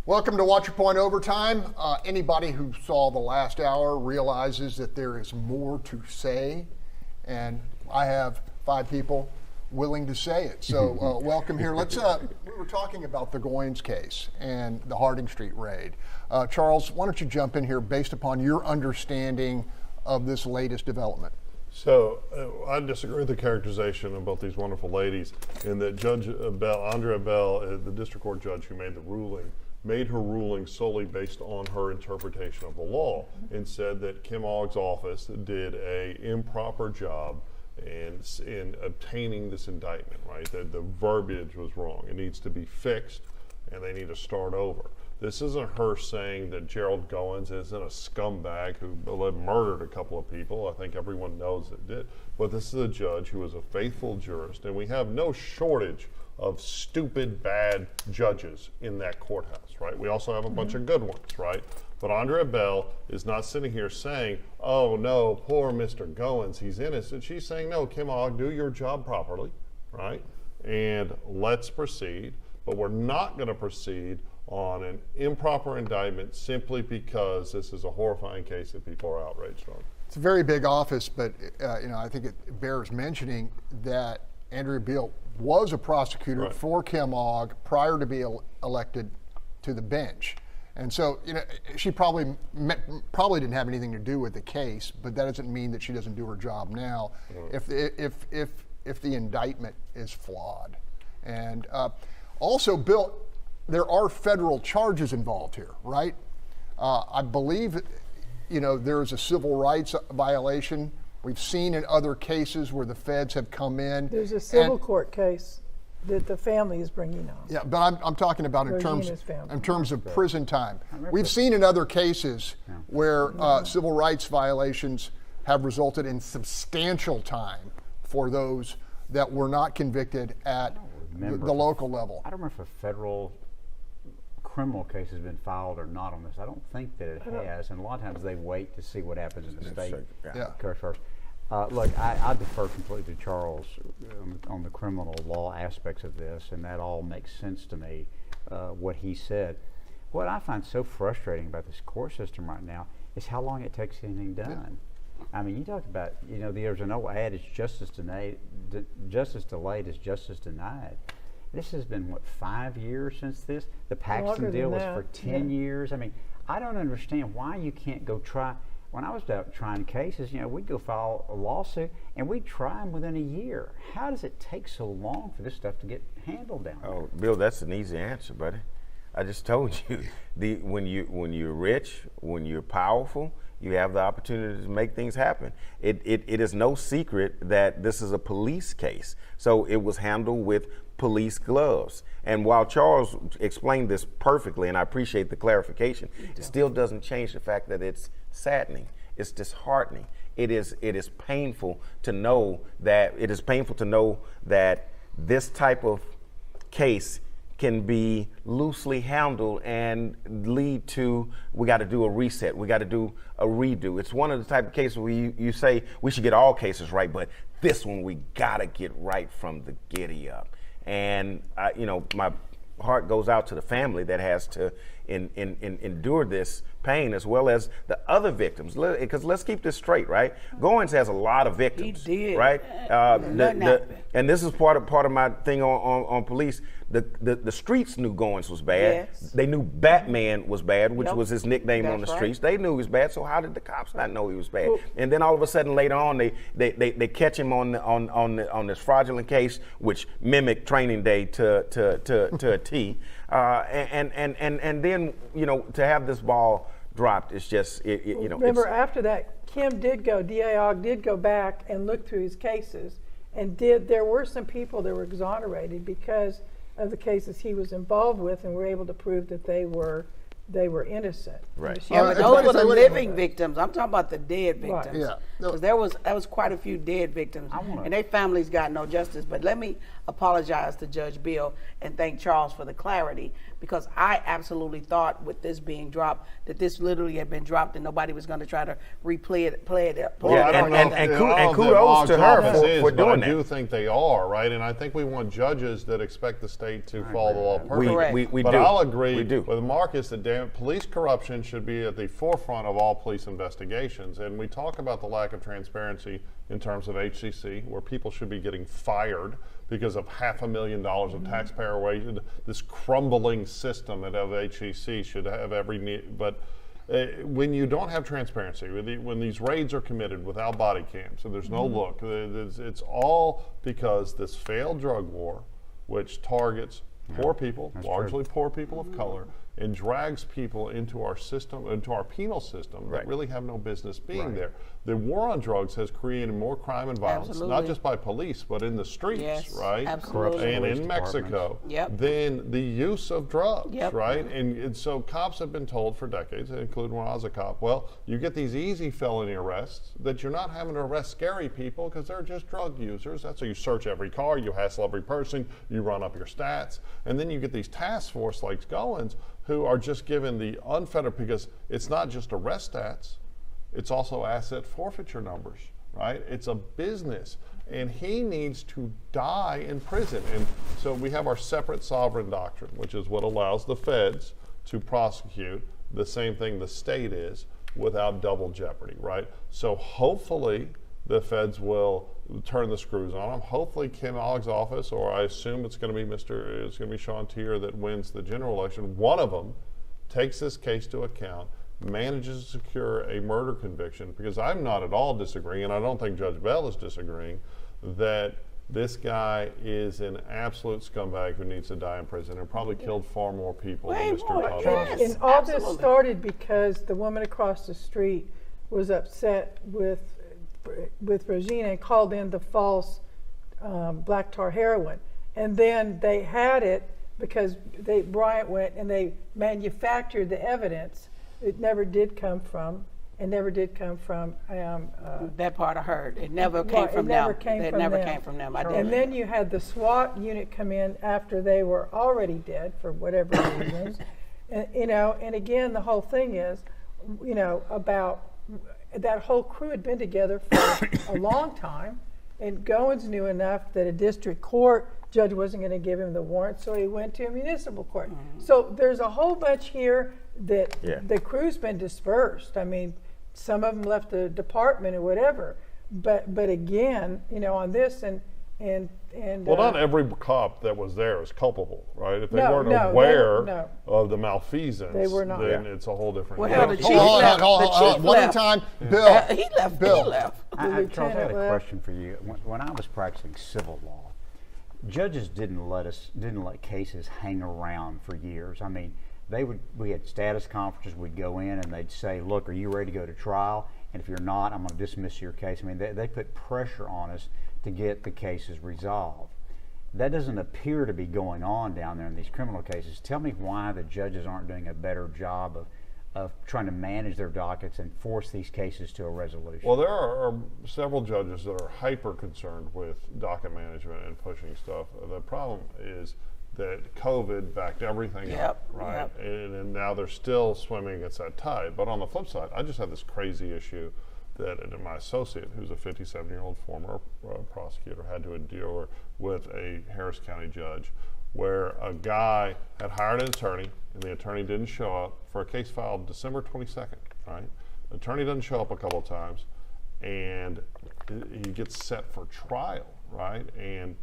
Welcome to Watch Your Point Overtime. Anybody who saw the last hour realizes that there is more to say, and I have 5 people willing to say it. So welcome here. Let's. We were talking about the Goins case and the Harding Street raid. Charles, why don't you jump in here based upon your understanding of this latest development? So I disagree with the characterization of both these wonderful ladies, in that Judge Bell, Andrea Bell, the district court judge who made the ruling, made her ruling solely based on her interpretation of the law, and said that Kim Ogg's office did a improper job in obtaining this indictment, right? That the verbiage was wrong. It needs to be fixed, and they need to start over. This isn't her saying that Gerald Goins isn't a scumbag who murdered a couple of people. I think everyone knows it did. But this is a judge who is a faithful jurist, and we have no shortage of stupid, bad judges in that courthouse, right? We also have a bunch of good ones, right? But Andrea Bell is not sitting here saying, oh no, poor Mr. Goins, he's innocent. She's saying, no, Kim Ogg, do your job properly, right? And let's proceed. But we're not going to proceed on an improper indictment simply because this is a horrifying case that people are outraged on. It's a very big office, but I think it bears mentioning that Andrea Bell was a prosecutor for Kim Ogg prior to being elected to the bench. And so, she probably didn't have anything to do with the case, but that doesn't mean that she doesn't do her job now if the indictment is flawed. And also, Bill, there are federal charges involved here, right? I believe, there is a civil rights violation. We've seen in other cases where the feds have come in. There's a civil court case that the family is bringing on. Yeah, but I'm talking about in terms of prison time. We've seen in other cases where civil rights violations have resulted in substantial time for those that were not convicted at the local level. I don't remember if a federal criminal case has been filed or not on this. I don't think that it has, and a lot of times they wait to see what happens in the state court first. Look, I defer completely to Charles on the criminal law aspects of this, and that all makes sense to me, what he said. What I find so frustrating about this court system right now is how long it takes anything done. I mean, you talk about, there's an old adage, justice delayed is justice denied. This has been, 5 years since this? The Paxton deal was for 10 years. I mean, I don't understand why you can't go try. When I was out trying cases, we'd go file a lawsuit and we'd try them within a year. How does it take so long for this stuff to get handled down there? Oh, Bill, that's an easy answer, buddy. I just told you, when you're rich, when you're powerful, you have the opportunity to make things happen. It is no secret that this is a police case, so it was handled with police gloves. And while Charles explained this perfectly, and I appreciate the clarification, it still doesn't change the fact that it's saddening. It's disheartening. It is painful to know that this type of case can be loosely handled and lead to, we got to do a reset, we got to do a redo. It's one of the type of cases where you say we should get all cases right, but this one we got to get right from the giddy up. And my heart goes out to the family that has to endure this pain, as well as the other victims. Because let's keep this straight, right? Goins has a lot of victims. He did. Right? And this is part of my thing on police. The streets knew Goins was bad. Yes. They knew Batman was bad, which was his nickname on the That's streets. right. They knew he was bad, so how did the cops not know he was bad? And then all of a sudden later on, they catch him on this fraudulent case, which mimicked Training Day to a T. And then to have this ball dropped, it's just Remember, after that, DA Ogg did go back and look through his cases, and there were some people that were exonerated because of the cases he was involved with, and were able to prove that they were innocent. Right. Yeah, but those were the living victims. I'm talking about the dead victims. Yeah. Because there was quite a few dead victims, and their families got no justice. But let me apologize to Judge Bill and thank Charles for the clarity, because I absolutely thought with this being dropped that this literally had been dropped and nobody was going to try to replay it. Yeah, and kudos to her for doing that. I do think they are, right? And I think we want judges that expect the state to follow the law perfectly. We but do. I'll agree We do. with Marcus that police corruption should be at the forefront of all police investigations. And we talk about the lack of transparency in terms of HCC, where people should be getting fired because of $500,000 of taxpayer waste. This crumbling system at HCC should have every need, but when you don't have transparency, when these raids are committed without body cams and there's no look, it's all because this failed drug war, which targets poor people, largely poor people of color, and drags people into our system, into our penal system that really have no business being there. The war on drugs has created more crime and violence, not just by police, but in the streets, right? Absolutely. And in Mexico, than the use of drugs, right? And so cops have been told for decades, including when I was a cop, well, you get these easy felony arrests that you're not having to arrest scary people because they're just drug users. That's how you search every car, you hassle every person, you run up your stats, and then you get these task force like Goins who are just given the unfettered, because it's not just arrest stats, it's also asset forfeiture numbers, right? It's a business, and he needs to die in prison. And so we have our separate sovereign doctrine, which is what allows the feds to prosecute the same thing the state is without double jeopardy, right? So hopefully the feds will turn the screws on him. Hopefully Kim Ogg's office, or I assume it's going to be Sean Tier that wins the general election. One of them takes this case to account, manages to secure a murder conviction, because I'm not at all disagreeing, and I don't think Judge Bell is disagreeing, that this guy is an absolute scumbag who needs to die in prison and probably killed far more people than Mr. Todd. And all this started because the woman across the street was upset with Regina and called in the false black tar heroin, and then they had it because Bryant went and they manufactured the evidence. It never did come from. That part I heard. It never came from them. It never came from them. And then you had the SWAT unit come in after they were already dead for whatever reasons. And again, the whole thing is, about that whole crew had been together for a long time, and Goins knew enough that a district court judge wasn't going to give him the warrant, so he went to a municipal court. So there's a whole bunch here that the crew's been dispersed. I mean, some of them left the department or whatever. But again, on this and well, not every cop that was there is culpable, right? If they weren't aware of the malfeasance, then it's a whole different Well, the chief left. One at a time. Bill. He left. Bill. Charles, I had a question for you. When I was practicing civil law, judges didn't let cases hang around for years. I mean, we had status conferences. We'd go in and they'd say, "Look, are you ready to go to trial? And if you're not, I'm going to dismiss your case." I mean, they put pressure on us to get the cases resolved. That doesn't appear to be going on down there in these criminal cases. Tell me why the judges aren't doing a better job of trying to manage their dockets and force these cases to a resolution. Well, there are several judges that are hyper concerned with docket management and pushing stuff. The problem is that COVID backed everything up, right? And now they're still swimming against that tide. But on the flip side, I just had this crazy issue that my associate, who's a 57-year-old former prosecutor, had to endure with a Harris County judge, where a guy had hired an attorney, and the attorney didn't show up for a case filed December 22nd, right? The attorney doesn't show up a couple of times, and he gets set for trial, right? And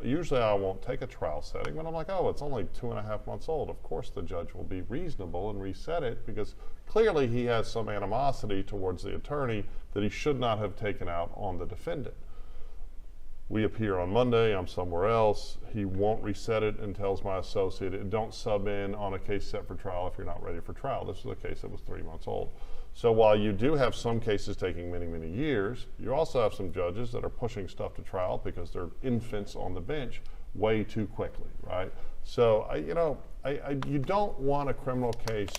usually I won't take a trial setting, but I'm like, oh, it's only 2.5 months old. Of course the judge will be reasonable and reset it, because clearly he has some animosity towards the attorney that he should not have taken out on the defendant. We appear on Monday, I'm somewhere else. He won't reset it and tells my associate, don't sub in on a case set for trial if you're not ready for trial. This was a case that was 3 months old. So while you do have some cases taking many, many years, you also have some judges that are pushing stuff to trial because they're infants on the bench way too quickly, right? So, you don't want a criminal case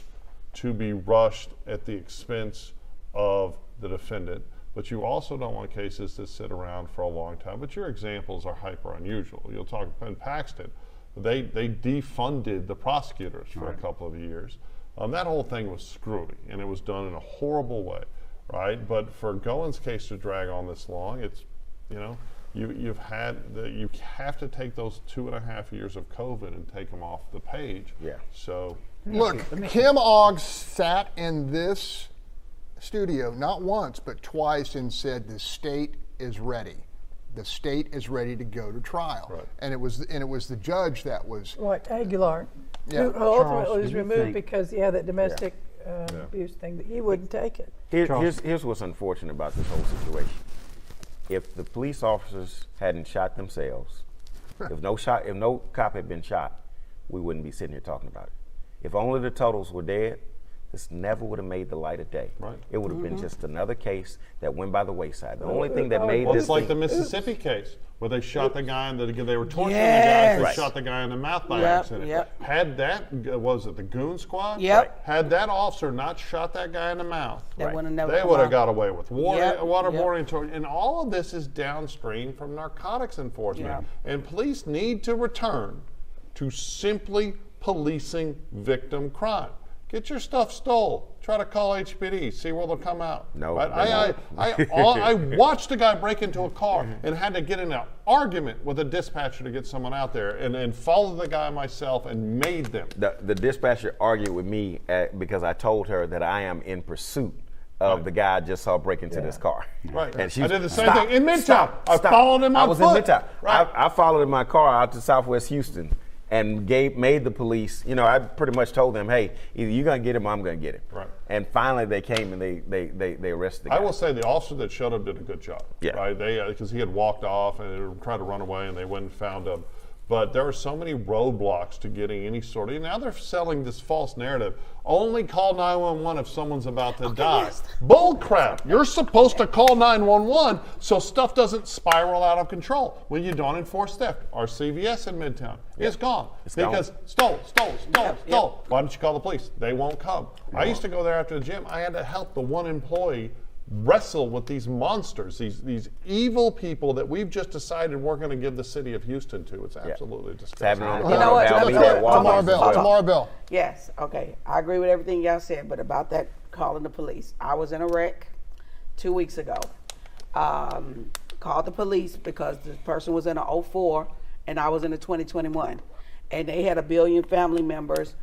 to be rushed at the expense of the defendant. but you also don't want cases that sit around for a long time. But your examples are hyper unusual. You'll talk in Paxton, they defunded the prosecutors for a couple of years. That whole thing was screwy, and it was done in a horrible way, right? But for Goins' case to drag on this long, it's, you know, you have to take those 2.5 years of COVID and take them off the page. Yeah. So look, Kim Ogg sat in this studio not once but twice and said the state is ready. The state is ready to go to trial. Right. And it was the judge that was Aguilar, Yeah. who ultimately Charles, was do you removed think- because he had that domestic abuse thing, that he wouldn't take it. Here's what's unfortunate about this whole situation. If the police officers hadn't shot themselves, if no cop had been shot, we wouldn't be sitting here talking about it. If only the Tuttles were dead, this never would have made the light of day. Right. It would have been just another case that went by the wayside. The only thing that made Well, this it's like thing, the Mississippi case where they shot the guy and they were torturing Yes. the guy. They Right. shot the guy in the mouth by Yep, accident. yep. Had that, was it the Goon Squad? Yep. Had that officer not shot that guy in the mouth, That would have never they come would have out. got away with Yep, waterboarding, yep. torture, and all of this is downstream from narcotics enforcement. Yep. And police need to return to simply policing victim crime. Get your stuff stole. Try to call HPD. See where they'll come out. No, Right? they I watched a guy break into a car and had to get in an argument with a dispatcher to get someone out there, and follow the guy myself and made them. the dispatcher argued with me because I told her that I am in pursuit of the guy I just saw break into this car. Right. And she I was, did the same "Stop, thing in Midtown. stop, I stop." followed him I on was foot. in Midtown. Right. I followed in my car out to Southwest Houston and made the police, I pretty much told them, hey, either you're going to get him or I'm going to get him. Right. And finally they came and they arrested the guy. I will say the officer that showed up did a good job. Yeah. Right. Because he had walked off and tried to run away, and they went and found him. But there are so many roadblocks to getting any sort of. Now they're selling this false narrative. Only call 911 if someone's about to die. yes. Bull crap. You're supposed to call 911 so stuff doesn't spiral out of control. When you don't enforce theft, our CVS in Midtown is gone. Because stole. Yep. Why don't you call the police? They won't come. I used to go there after the gym. I had to help the one employee wrestle with these monsters, these evil people that we've just decided we're going to give the city of Houston to. It's absolutely disgusting. happening on the You know what? corner of You know Alameda what? and Walmart. Tamar Bell. Tamar Bell. Yes, okay. I agree with everything y'all said, but about that calling the police. I was in a wreck 2 weeks ago. Called the police because the person was in a 04 and I was in a 2021. And they had 1 billion family members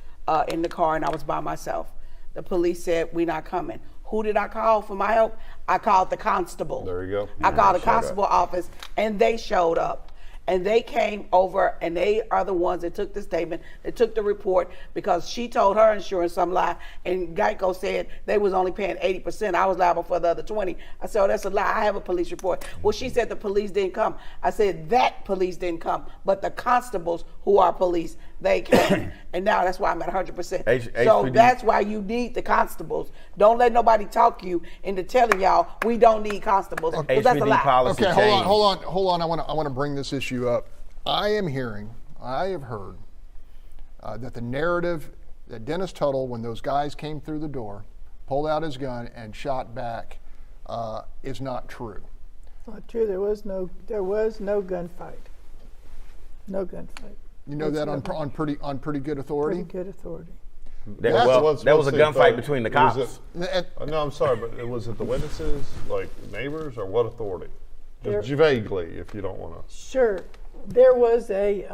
in the car, and I was by myself. The police said, "We're not coming." Who did I call for my help? I called the constable. There you go. I called the constable office, and they showed up. And they came over, and they are the ones that took the statement, that took the report, because she told her insurance some lie, and Geico said they was only paying 80%. I was liable for the other 20. I said, "Oh, that's a lie. I have a police report." Well, she said the police didn't come. I said, that police didn't come, but the constables who are police, they came. And now that's why I'm at 100%. So HPD. that's why you need the constables. Don't let nobody talk you into telling y'all we don't need constables, because that's a HPD lie. policy Okay, change. hold on. I want to bring this issue up. I have heard that the narrative that Dennis Tuttle, when those guys came through the door, pulled out his gun and shot back, is not true. It's not true. There was no gunfight. No gunfight. You know that on pretty good authority. Pretty good authority. There That's was a gunfight between the cops. No, I'm sorry, but was it the witnesses, like neighbors, or what authority? Just There- vaguely, if you don't want to. Sure, there was a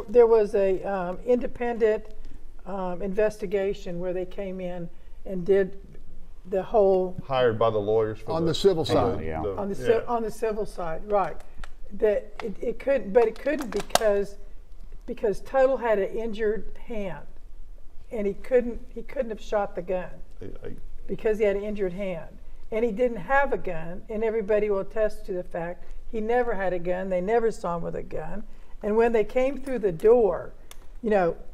there was a independent investigation where they came in and did the whole Hired by the lawyers for On the civil side. Yeah. on the civil side, right? That it couldn't, but it couldn't because Tuttle had an injured hand, and he couldn't have shot the gun because he had an injured hand. And he didn't have a gun, and everybody will attest to the fact he never had a gun. They never saw him with a gun. And when they came through the door,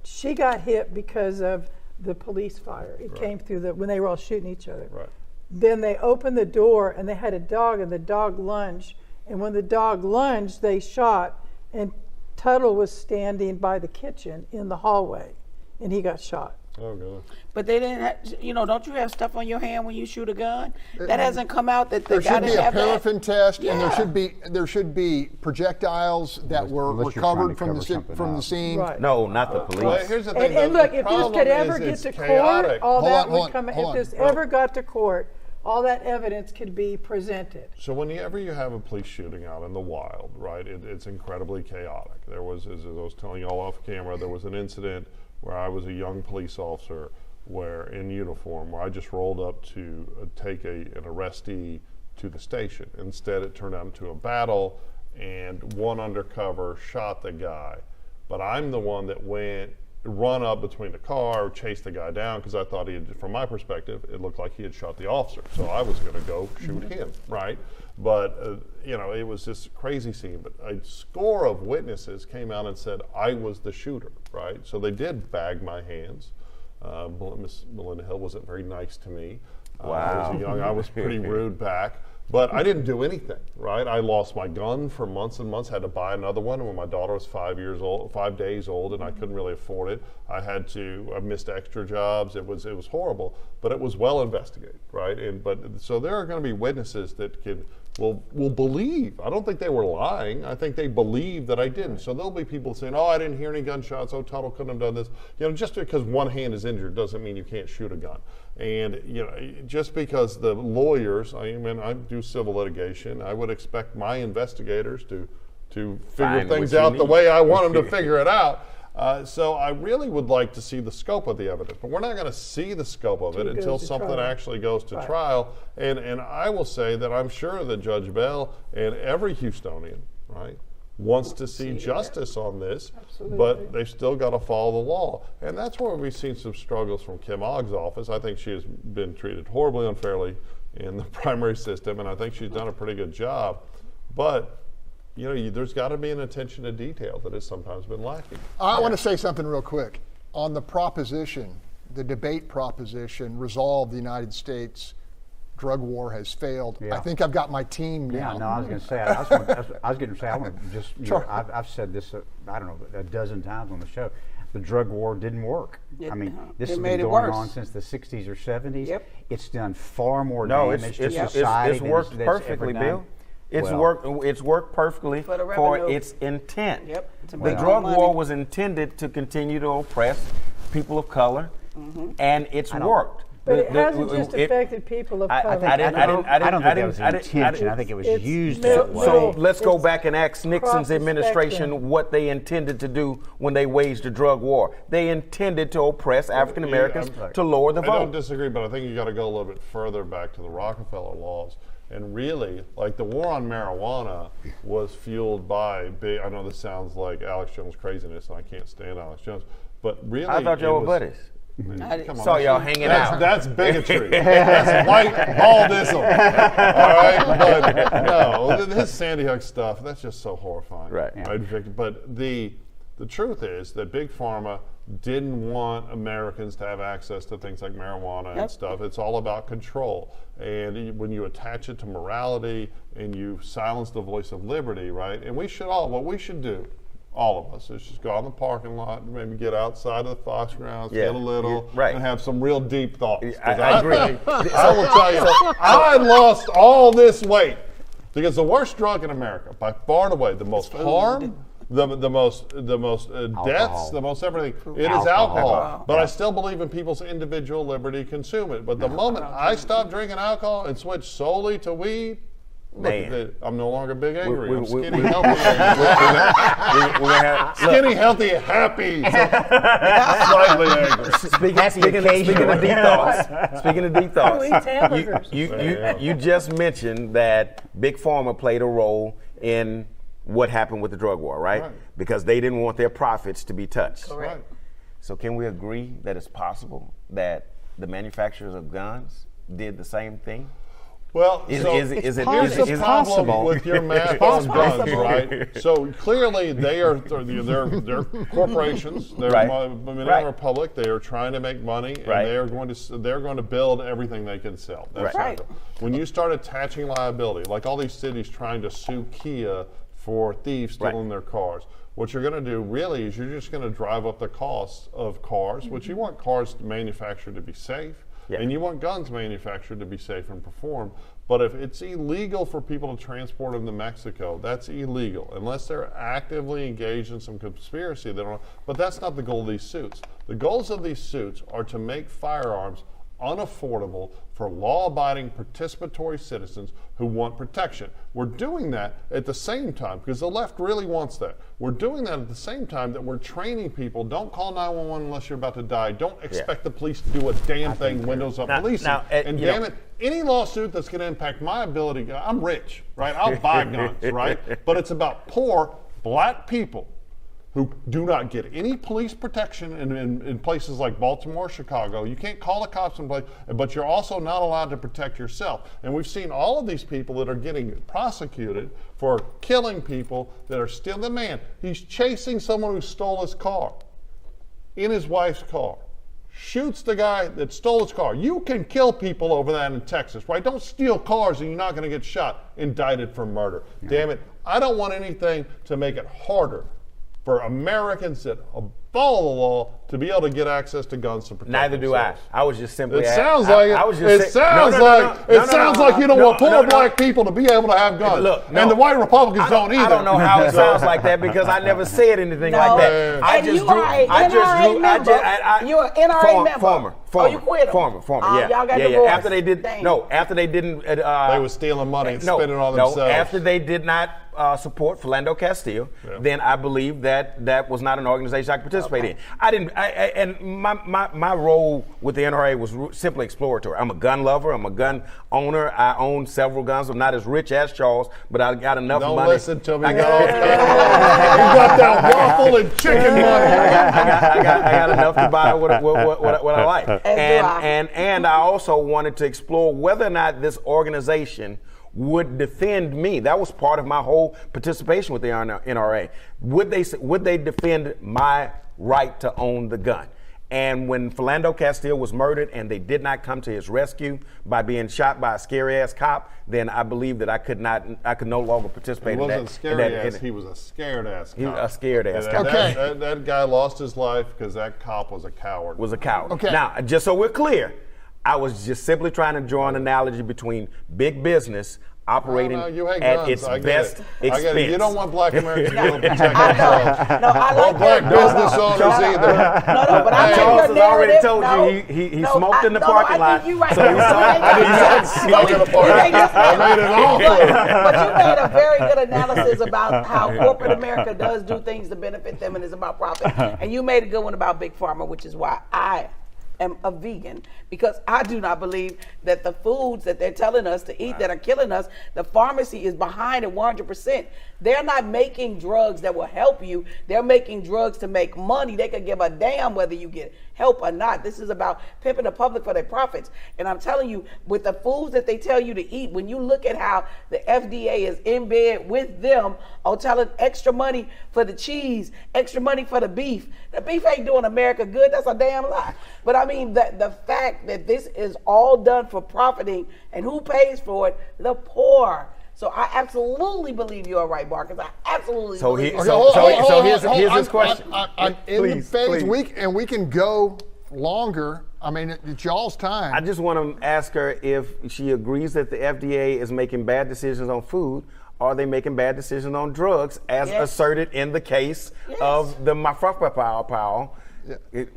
she got hit because of the police fire. It came through when they were all shooting each other. Right. Then they opened the door, and they had a dog, and the dog lunged. And when the dog lunged, they shot, and Tuttle was standing by the kitchen in the hallway, and he got shot. Oh, God. But they didn't have, don't you have stuff on your hand when you shoot a gun? That hasn't come out that There the guy should be didn't a have that? paraffin test, and Yeah. there should be projectiles that were unless you're trying recovered to from cover something the up. scene. Right. No, not the police. Well, here's the thing. And the look, if this problem could ever is get it's to chaotic. court, all Hold that on, would come. If hold on. this ever got to court, all that evidence could be presented. So whenever you have a police shooting out in the wild, right, it's incredibly chaotic. There was, as I was telling you all off camera, there was an incident where I was a young police officer in uniform, where I just rolled up to take an arrestee to the station. Instead, it turned out into a battle, and one undercover shot the guy. But I'm the one that run up between the car, chased the guy down, because I thought from my perspective, it looked like he had shot the officer. So I was going to go shoot him, right? But, it was this crazy scene. But a score of witnesses came out and said I was the shooter, right? So they did bag my hands. Miss Melinda Hill wasn't very nice to me. Wow. I was pretty rude back. But I didn't do anything, right? I lost my gun for months and months, had to buy another one when my daughter was 5 days old, and I couldn't really afford it. I missed extra jobs. It was horrible, but it was well investigated, right? So there are going to be witnesses that will believe. I don't think they were lying. I think they believe that I didn't. So there'll be people saying, "Oh, I didn't hear any gunshots. Oh, Tuttle couldn't have done this." Just because one hand is injured doesn't mean you can't shoot a gun. And just because the lawyers, I do civil litigation, I would expect my investigators to figure things out the way I want them to figure it out. So I really would like to see the scope of the evidence, but we're not going to see the scope of it until something actually goes to trial. And I will say that I'm sure that Judge Bell and every Houstonian, right, wants to see justice on this, but they've still got to follow the law. And that's where we've seen some struggles from Kim Ogg's office. I think she has been treated horribly unfairly in the primary system, and I think she's done a pretty good job. But there's got to be an attention to detail that has sometimes been lacking. I want to say something real quick. On the proposition, the debate proposition, resolve the United States drug war has failed. Yeah. I think I've got my team now. Yeah, no, I was going to say, I was going to say, I want to just, Sure. I've said this, I don't know, a dozen times on the show. The drug war didn't work. This has been going on since the 60s or 70s. Yep. It's done far more damage to society. It's worked perfectly, Bill. It's worked perfectly for its intent. Yep. The drug war was intended to continue to oppress people of color, and it's worked. But it hasn't just affected people of color. I don't think that was the intention. I think it was used that way. So let's go back and ask Nixon's administration what they intended to do when they waged a drug war. They intended to oppress African Americans to lower the vote. I don't disagree, but I think you got to go a little bit further back to the Rockefeller laws. And really, like the war on marijuana was fueled by I know this sounds like Alex Jones craziness, and I can't stand Alex Jones, but really, I thought y'all were buddies. Come on, Saw y'all hanging out. That's bigotry. That's white baldism. All right, but no, this Sandy Hook stuff, that's just so horrifying. Right. Yeah. But the truth is that Big Pharma didn't want Americans to have access to things like marijuana and stuff. It's all about control. And when you attach it to morality and you silence the voice of liberty, right? And what we should do, all of us, is just go out in the parking lot, maybe get outside of the Fox grounds, get a little, and have some real deep thoughts. I agree. I will tell you, I lost all this weight because the worst drug in America, by far and away, the most harm, the most deaths, the most everything, it is alcohol. But I still believe in people's individual liberty to consume it. But the moment I stop drinking alcohol and switch solely to weed, I'm no longer big angry. I'm skinny, healthy, skinny, healthy, happy, slightly angry. Speaking of deep thoughts. Speaking of deep thoughts. Who eats hamburgers? You just mentioned that Big Pharma played a role in what happened with the drug war, right? Because they didn't want their profits to be touched. Correct. Right. So can we agree that it's possible that the manufacturers of guns did the same thing? Well, is it possible possible with your math on guns, right? So clearly they're corporations. They're a republic. They are trying to make money, and they're going to build everything they can sell. That's right. When you start attaching liability, like all these cities trying to sue Kia for thieves stealing their cars. what you're going to do really is you're just going to drive up the cost of cars, which you want cars manufactured to be safe, and you want guns manufactured to be safe and perform. But if it's illegal for people to transport them to Mexico, that's illegal. Unless they're actively engaged in some conspiracy, they don't. But that's not the goal of these suits. The goals of these suits are to make firearms unaffordable for law-abiding participatory citizens who want protection. We're doing that at the same time, because the left really wants that. We're doing that at the same time that we're training people, don't call 911 unless you're about to die. Don't expect the police to do a damn thing, windows up policing. And damn it, any lawsuit that's going to impact my ability, I'm rich, right? I'll buy guns, right? But it's about poor black people who do not get any police protection in places like Baltimore, Chicago. You can't call the cops in place, but you're also not allowed to protect yourself. And we've seen all of these people that are getting prosecuted for killing people that are still the man. He's chasing someone who stole his car, in his wife's car. Shoots the guy that stole his car. You can kill people over that in Texas, right? Don't steal cars and you're not going to get shot, indicted for murder. Yeah. Damn it. I don't want anything to make it harder for Americans that follow the law to be able to get access to guns to protect Neither themselves. do I. I was just simply. It sounds like it sounds like you don't want poor black people to be able to have guns. And the white Republicans don't either. I don't know how it sounds like that because I never said anything like that. You're an NRA member. Former. Oh, you quit them. Former. Yeah. Y'all got divorced. After they did. After they didn't. They were stealing money and spending it on themselves. After they did not support Philando Castile, then I believe that was not an organization I could participate in. I didn't. And my role with the NRA was simply exploratory. I'm a gun lover. I'm a gun owner. I own several guns. I'm not as rich as Charles, but I got enough money. Don't listen to me. You got that waffle and chicken money. I got enough to buy what I like. And I also wanted to explore whether or not this organization would defend me. That was part of my whole participation with the NRA. Would they defend my right to own the gun? And when Philando Castile was murdered and they did not come to his rescue by being shot by a scary ass cop, then I believe that I could no longer participate in that. He wasn't scary ass, he was a scared ass cop. He was a scared ass cop. Okay. That guy lost his life because that cop was a coward. Okay. Now, just so we're clear, I was just simply trying to draw an analogy between big business operating at its best expense. You don't want black Americans to be able to protect themselves. I like black business owners either. No, but I Charles has already told you he smoked in the parking lot. You right. So I made it all. But you made a very good analysis about how corporate America does do things to benefit them and is about profit. And you made a good one about Big Pharma, which is why I am a vegan, because I do not believe that the foods that they're telling us to eat that are killing us, the pharmacy is behind it 100%. They're not making drugs that will help you. They're making drugs to make money. They could give a damn whether you get help or not. This is about pimping the public for their profits. And I'm telling you, with the foods that they tell you to eat, when you look at how the FDA is in bed with them on telling extra money for the cheese, extra money for the beef ain't doing America good. That's a damn lie. But I mean, the fact that this is all done for profiting, and who pays for it? The poor. So I absolutely believe you are right, Marcus. I absolutely believe you. So here's his question. In the phase, we can go longer. I mean, it's y'all's time. I just want to ask her if she agrees that the FDA is making bad decisions on food. Are they making bad decisions on drugs, as asserted in the case of the mifepristone? The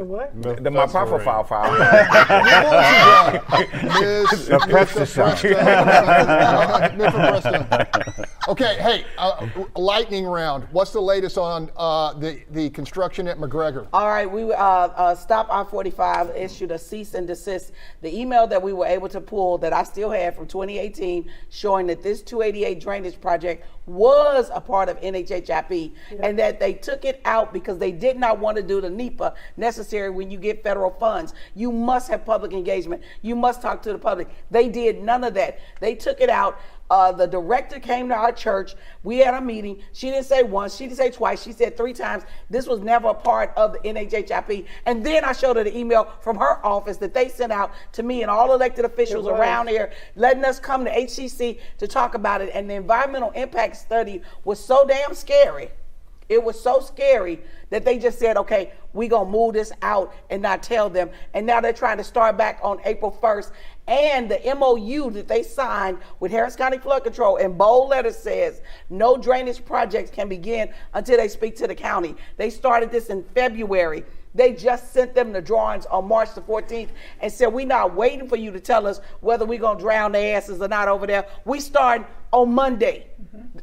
what? The mifepristone file. Okay, hey, lightning round. What's the latest on the construction at McGregor? All right, we Stop I-45 issued a cease and desist. The email that we were able to pull that I still have from 2018 showing that this 288 drainage project was a part of NHHIP and that they took it out because they did not want to do the NEPA necessary when you get federal funds. You must have public engagement. You must talk to the public. They did none of that. They took it out. The director came to our church. We had a meeting. She didn't say once. She didn't say twice. She said 3 times. This was never a part of the NHHIP. And then I showed her the email from her office that they sent out to me and all elected officials around here, letting us come to HCC to talk about it. And the environmental impact study was so damn scary. It was so scary that they just said, okay, we're going to move this out and not tell them. And now they're trying to start back on April 1st. And the MOU that they signed with Harris County Flood Control in bold letters says no drainage projects can begin until they speak to the county. They started this in February. They just sent them the drawings on March the 14th and said, we're not waiting for you to tell us whether we're going to drown their asses or not over there. We start on Monday.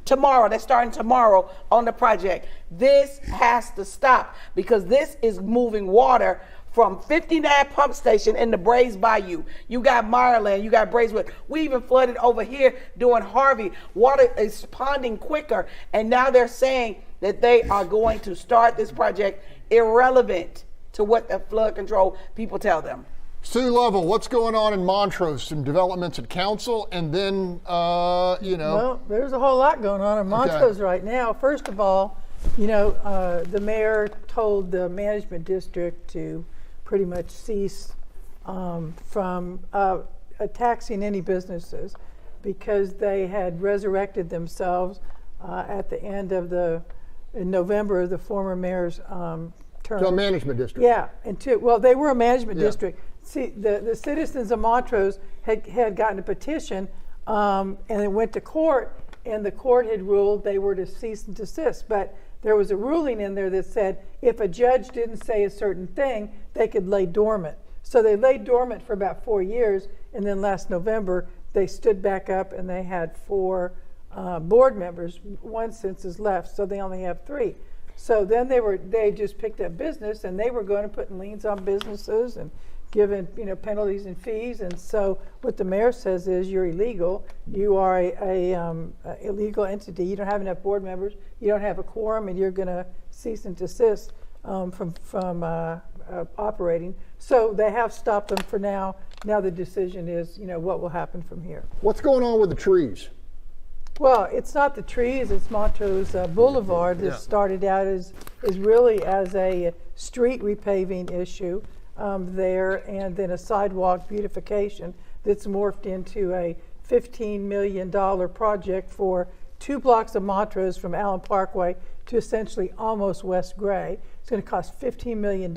Tomorrow, they're starting tomorrow on the project. This has to stop because this is moving water from 59 pump station in the Brays Bayou. You got Meyerland, you got Braeswood. We even flooded over here during Harvey. Water is ponding quicker, and now they're saying that they are going to start this project irrelevant to what the flood control people tell them. Sue Lovell, what's going on in Montrose? Some developments at council, and then, Well, there's a whole lot going on in Montrose right now. First of all, the mayor told the management district to pretty much cease from taxing any businesses because they had resurrected themselves at the end of in November, the former mayor's term. So a management district. Yeah, they were a management district. See, the citizens of Montrose had gotten a petition and it went to court, and the court had ruled they were to cease and desist. But there was a ruling in there that said if a judge didn't say a certain thing, they could lay dormant. So they lay dormant for about 4 years, and then last November they stood back up and they had 4 board members. 1 since is left, so they only have 3. So then they just picked up business, and they were going to put liens on businesses and giving penalties and fees. And so what the mayor says is you're illegal. You are a illegal entity. You don't have enough board members. You don't have a quorum, and you're going to cease and desist from operating. So they have stopped them for now. Now the decision is what will happen from here. What's going on with the trees? Well, it's not the trees, it's Montrose Boulevard that started out as really as a street repaving issue there, and then a sidewalk beautification that's morphed into a $15 million project for 2 blocks of Montrose from Allen Parkway to essentially almost West Gray. It's going to cost $15 million,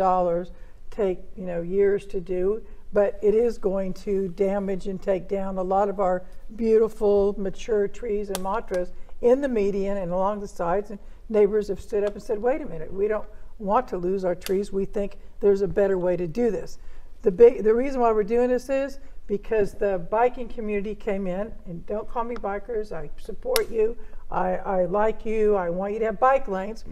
take years to do. But it is going to damage and take down a lot of our beautiful, mature trees in Montrose in the median and along the sides. And neighbors have stood up and said, wait a minute, we don't want to lose our trees. We think there's a better way to do this. The reason why we're doing this is because the biking community came in, and don't call me bikers, I support you, I like you, I want you to have bike lanes,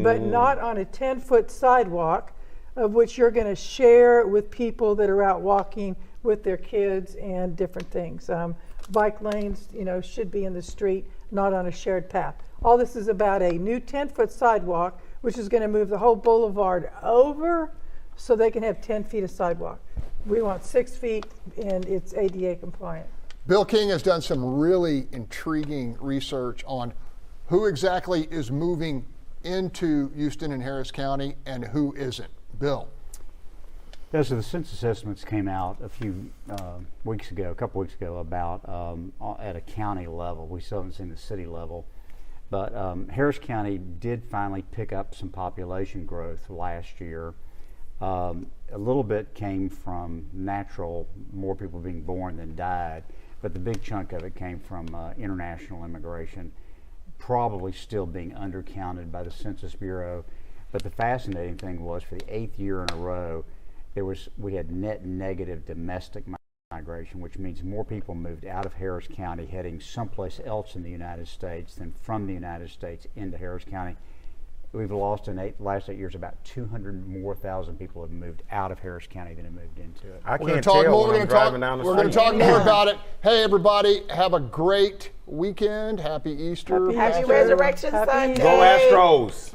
but not on a 10-foot sidewalk of which you're going to share with people that are out walking with their kids and different things. Bike lanes, should be in the street, not on a shared path. All this is about a new 10-foot sidewalk, which is going to move the whole boulevard over so they can have 10 feet of sidewalk. We want 6 feet, and it's ADA compliant. Bill King has done some really intriguing research on who exactly is moving into Houston and Harris County and who isn't. Bill. Yeah, so the census estimates came out a couple weeks ago about at a county level. We still haven't seen the city level, but Harris County did finally pick up some population growth last year. A little bit came from natural, more people being born than died, but the big chunk of it came from international immigration, probably still being undercounted by the Census Bureau. But the fascinating thing was, for the 8th year in a row, we had net negative domestic migration, which means more people moved out of Harris County heading someplace else in the United States than from the United States into Harris County. We've lost in last 8 years about 200 more thousand people have moved out of Harris County than have moved into it. I can't tell when I'm driving down the street. We're going to talk more about it. Hey, everybody, have a great weekend. Happy Easter. Happy Resurrection Sunday. Go Astros.